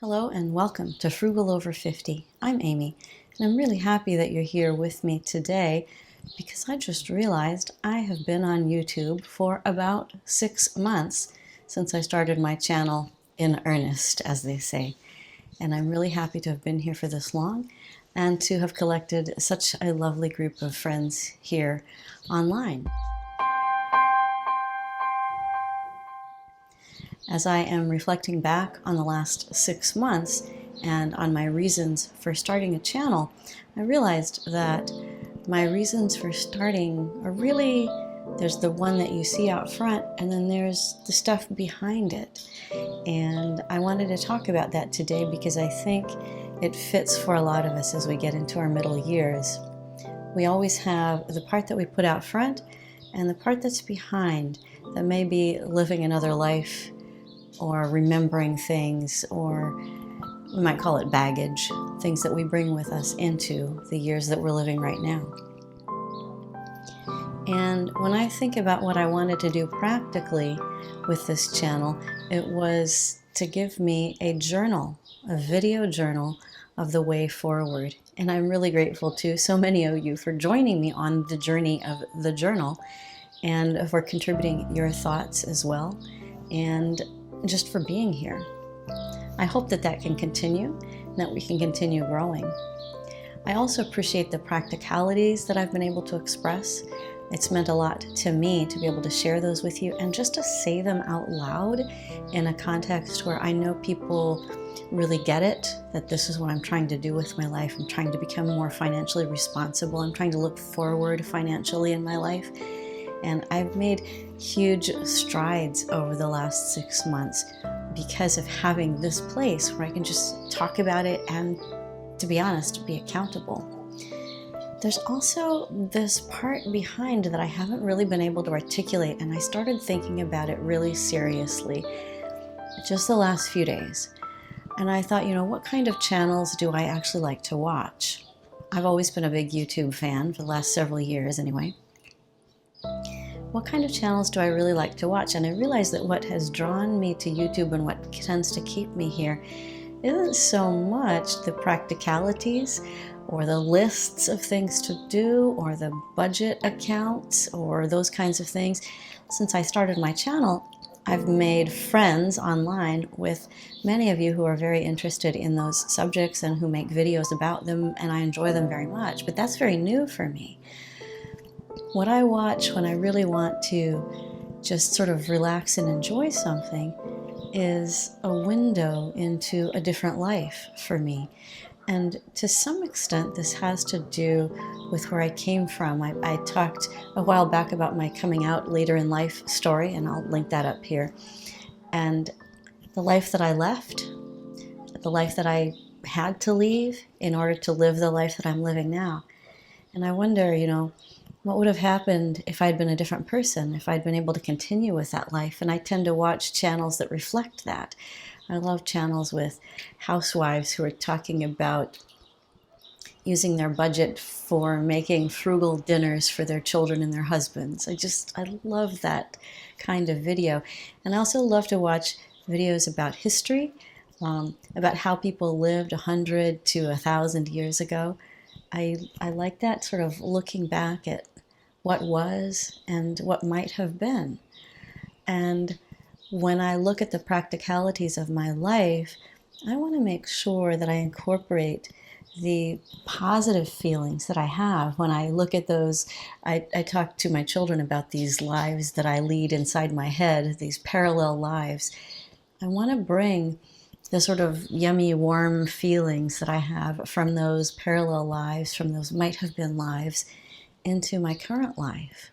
Hello and welcome to Frugal Over 50. I'm Amy, and I'm really happy that you're here with me today because I just realized I have been on YouTube for about 6 months since I started my channel in earnest, as they say. And I'm really happy to have been here for this long and to have collected such a lovely group of friends here online. As I am reflecting back on the last 6 months and on my reasons for starting a channel, I realized that my reasons for starting are really, there's the one that you see out front, and then there's the stuff behind it. And I wanted to talk about that today because I think it fits for a lot of us as we get into our middle years. We always have the part that we put out front and the part that's behind that may be living another life, or remembering things, or we might call it baggage, things that we bring with us into the years that we're living right now. And when I think about what I wanted to do practically with this channel, it was to give me a journal, a video journal of the way forward. And I'm really grateful to so many of you for joining me on the journey of the journal and for contributing your thoughts as well, and just for being here. I hope that that can continue and that we can continue growing. I also appreciate the practicalities that I've been able to express. It's meant a lot to me to be able to share those with you and just to say them out loud in a context where I know people really get it, that this is what I'm trying to do with my life. I'm trying to become more financially responsible. I'm trying to look forward financially in my life. And I've made huge strides over the last 6 months because of having this place where I can just talk about it and, to be honest, be accountable. There's also this part behind that I haven't really been able to articulate, and I started thinking about it really seriously just the last few days. And I thought, what kind of channels do I actually like to watch? I've always been a big YouTube fan for the last several years anyway. What kind of channels do I really like to watch? And I realized that what has drawn me to YouTube and what tends to keep me here isn't so much the practicalities or the lists of things to do or the budget accounts or those kinds of things. Since I started my channel, I've made friends online with many of you who are very interested in those subjects and who make videos about them, and I enjoy them very much. But that's very new for me. What I watch when I really want to just sort of relax and enjoy something is a window into a different life for me. And to some extent, this has to do with where I came from. I talked a while back about my coming out later in life story, and I'll link that up here. And the life that I left, the life that I had to leave in order to live the life that I'm living now. And I wonder, what would have happened if I'd been a different person, if I'd been able to continue with that life? And I tend to watch channels that reflect that. I love channels with housewives who are talking about using their budget for making frugal dinners for their children and their husbands. I love that kind of video. And I also love to watch videos about history, about how people lived 100 to 1,000 years ago. I like that sort of looking back at what was and what might have been. And when I look at the practicalities of my life, I want to make sure that I incorporate the positive feelings that I have when I look at those. I talk to my children about these lives that I lead inside my head, these parallel lives. I want to bring the sort of yummy, warm feelings that I have from those parallel lives, from those might have been lives, into my current life.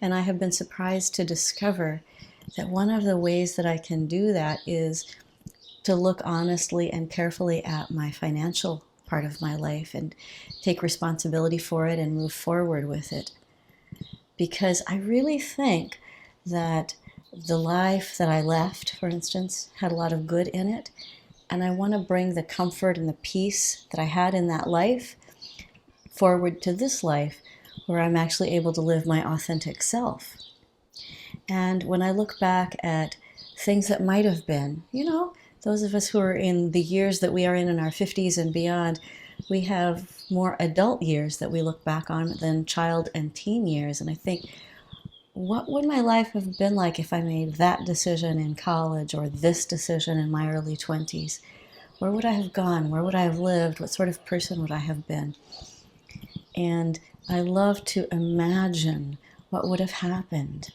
And I have been surprised to discover that one of the ways that I can do that is to look honestly and carefully at my financial part of my life and take responsibility for it and move forward with it. Because I really think that the life that I left, for instance, had a lot of good in it, and I want to bring the comfort and the peace that I had in that life forward to this life where I'm actually able to live my authentic self. And when I look back at things that might have been, those of us who are in the years that we are in our 50s and beyond, we have more adult years that we look back on than child and teen years. And I think, what would my life have been like if I made that decision in college or this decision in my early 20s? Where would I have gone? Where would I have lived? What sort of person would I have been? And I love to imagine what would have happened.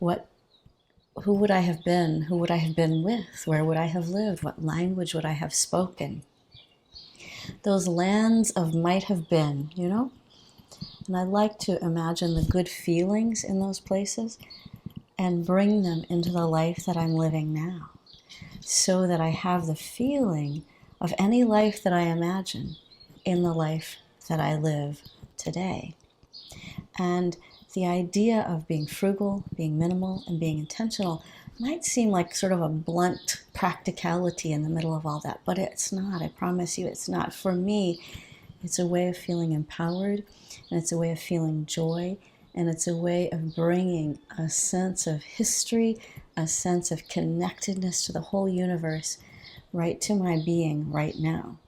Who would I have been? Who would I have been with? Where would I have lived? What language would I have spoken? Those lands of might have been, you know? And I like to imagine the good feelings in those places and bring them into the life that I'm living now, so that I have the feeling of any life that I imagine in the life that I live today. And the idea of being frugal, being minimal, and being intentional might seem like sort of a blunt practicality in the middle of all that, but it's not. I promise you it's not. For me, it's a way of feeling empowered, and it's a way of feeling joy, and it's a way of bringing a sense of history, a sense of connectedness to the whole universe right to my being right now.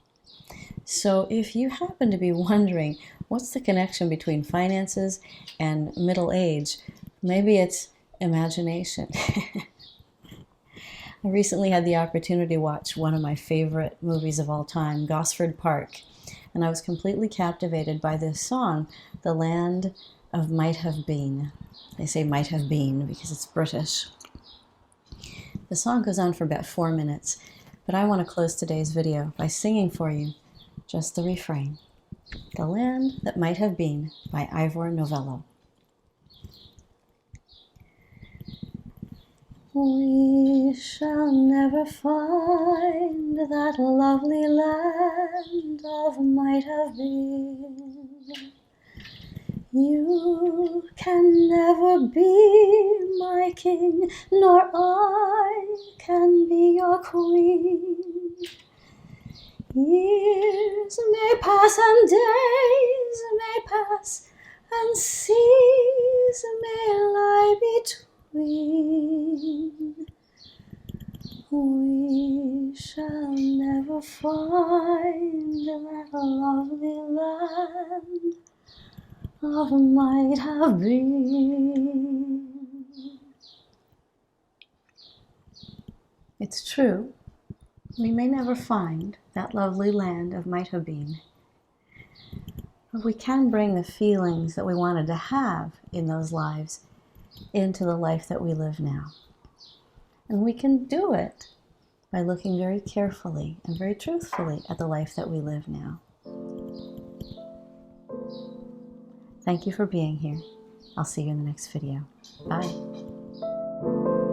So if you happen to be wondering, what's the connection between finances and middle age? Maybe it's imagination. I recently had the opportunity to watch one of my favorite movies of all time, Gosford Park, and I was completely captivated by this song, The Land of Might Have Been. They say might have been because it's British. The song goes on for about 4 minutes, but I want to close today's video by singing for you just the refrain. The Land That Might Have Been by Ivor Novello. We shall never find that lovely land of might have been. You can never be my king, nor I can be your queen. Years may pass and days may pass, and seas may lie between. We shall never find that lovely land of might have been. It's true, we may never find that lovely land of might have been, but we can bring the feelings that we wanted to have in those lives into the life that we live now. And we can do it by looking very carefully and very truthfully at the life that we live now. Thank you for being here. I'll see you in the next video. Bye.